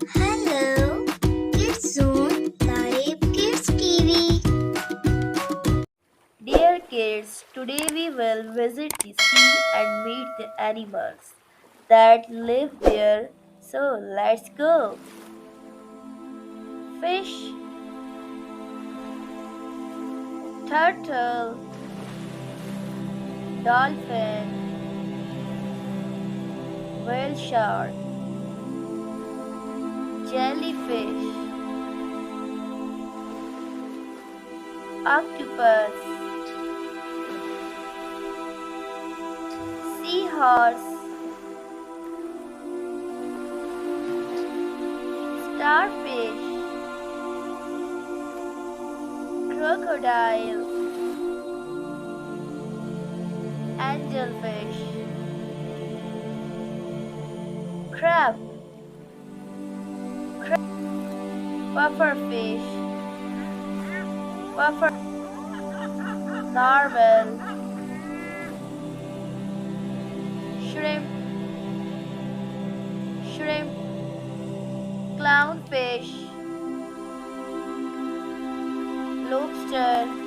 Hello, Kids Zone Live Kids TV. Dear kids, today we will visit the sea and meet the animals that live there. So let's go. Fish, turtle, dolphin, whale shark, jellyfish, octopus, seahorse, starfish, crocodile, angelfish, crab, pufferfish, puffer, narwhal, shrimp, shrimp, clownfish, lobster,